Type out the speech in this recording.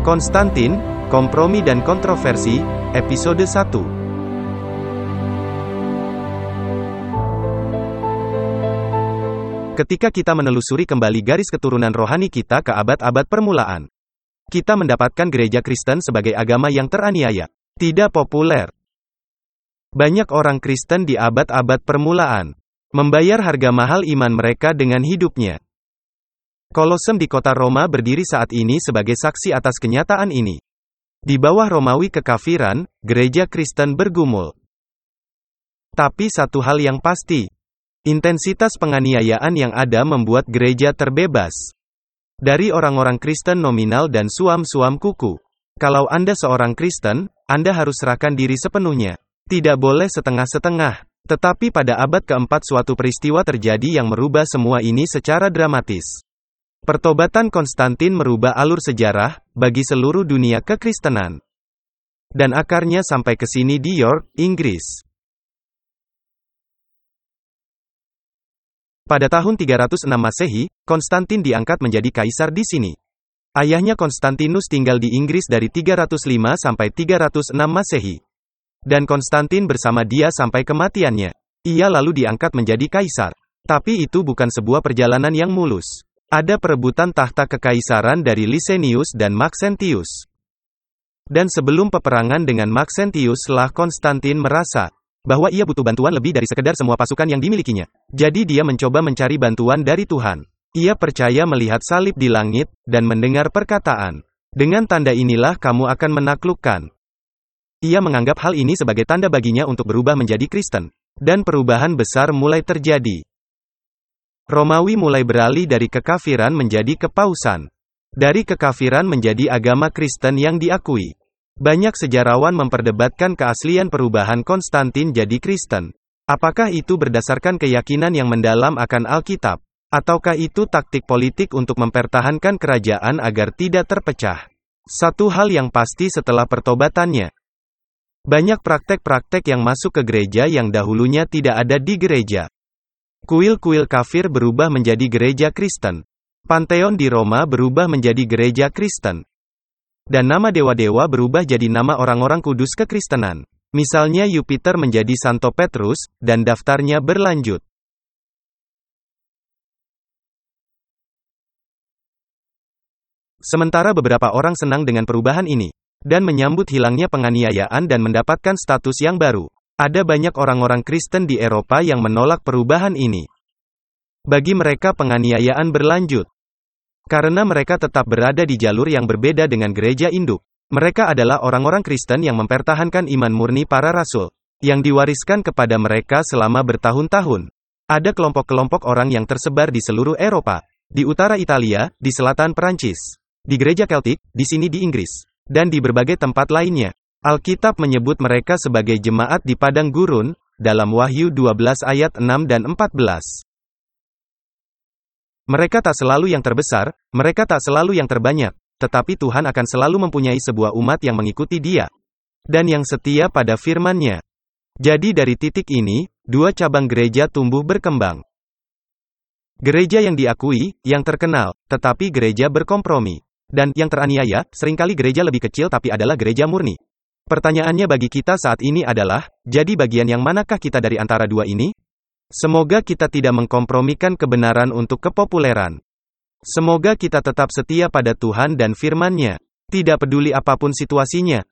Konstantin, Kompromi dan Kontroversi, Episode 1. Ketika kita menelusuri kembali garis keturunan rohani kita ke abad-abad permulaan, kita mendapatkan gereja Kristen sebagai agama yang teraniaya, tidak populer. Banyak orang Kristen di abad-abad permulaan membayar harga mahal iman mereka dengan hidupnya. Kolosem di kota Roma berdiri saat ini sebagai saksi atas kenyataan ini. Di bawah Romawi kekafiran, gereja Kristen bergumul. Tapi satu hal yang pasti, intensitas penganiayaan yang ada membuat gereja terbebas dari orang-orang Kristen nominal dan suam-suam kuku. Kalau Anda seorang Kristen, Anda harus serahkan diri sepenuhnya. Tidak boleh setengah-setengah. Tetapi pada abad keempat suatu peristiwa terjadi yang merubah semua ini secara dramatis. Pertobatan Konstantin merubah alur sejarah bagi seluruh dunia kekristenan. Dan akarnya sampai ke sini di York, Inggris. Pada tahun 306 Masehi, Konstantin diangkat menjadi kaisar di sini. Ayahnya Konstantinus tinggal di Inggris dari 305 sampai 306 Masehi. Dan Konstantin bersama dia sampai kematiannya. Ia lalu diangkat menjadi kaisar. Tapi itu bukan sebuah perjalanan yang mulus. Ada perebutan tahta kekaisaran dari Licinius dan Maxentius. Dan sebelum peperangan dengan Maxentius lah Konstantin merasa bahwa ia butuh bantuan lebih dari sekedar semua pasukan yang dimilikinya. Jadi dia mencoba mencari bantuan dari Tuhan. Ia percaya melihat salib di langit, dan mendengar perkataan, "Dengan tanda inilah kamu akan menaklukkan." Ia menganggap hal ini sebagai tanda baginya untuk berubah menjadi Kristen. Dan perubahan besar mulai terjadi. Romawi mulai beralih dari kekafiran menjadi kepausan. Dari kekafiran menjadi agama Kristen yang diakui. Banyak sejarawan memperdebatkan keaslian perubahan Konstantin jadi Kristen. Apakah itu berdasarkan keyakinan yang mendalam akan Alkitab? Ataukah itu taktik politik untuk mempertahankan kerajaan agar tidak terpecah? Satu hal yang pasti setelah pertobatannya, banyak praktek-praktek yang masuk ke gereja yang dahulunya tidak ada di gereja. Kuil-kuil kafir berubah menjadi gereja Kristen. Panteon di Roma berubah menjadi gereja Kristen. Dan nama dewa-dewa berubah jadi nama orang-orang kudus kekristenan. Misalnya Jupiter menjadi Santo Petrus, dan daftarnya berlanjut. Sementara beberapa orang senang dengan perubahan ini, dan menyambut hilangnya penganiayaan dan mendapatkan status yang baru. Ada banyak orang-orang Kristen di Eropa yang menolak perubahan ini. Bagi mereka penganiayaan berlanjut. Karena mereka tetap berada di jalur yang berbeda dengan gereja induk. Mereka adalah orang-orang Kristen yang mempertahankan iman murni para rasul, yang diwariskan kepada mereka selama bertahun-tahun. Ada kelompok-kelompok orang yang tersebar di seluruh Eropa, di utara Italia, di selatan Perancis, di gereja Keltik, di sini di Inggris, dan di berbagai tempat lainnya. Alkitab menyebut mereka sebagai jemaat di padang gurun, dalam Wahyu 12 ayat 6 dan 14. Mereka tak selalu yang terbesar, mereka tak selalu yang terbanyak, tetapi Tuhan akan selalu mempunyai sebuah umat yang mengikuti Dia, dan yang setia pada firman-Nya. Jadi dari titik ini, dua cabang gereja tumbuh berkembang. Gereja yang diakui, yang terkenal, tetapi gereja berkompromi. Dan yang teraniaya, seringkali gereja lebih kecil tapi adalah gereja murni. Pertanyaannya bagi kita saat ini adalah, jadi bagian yang manakah kita dari antara dua ini? Semoga kita tidak mengkompromikan kebenaran untuk kepopuleran. Semoga kita tetap setia pada Tuhan dan firman-Nya, tidak peduli apapun situasinya.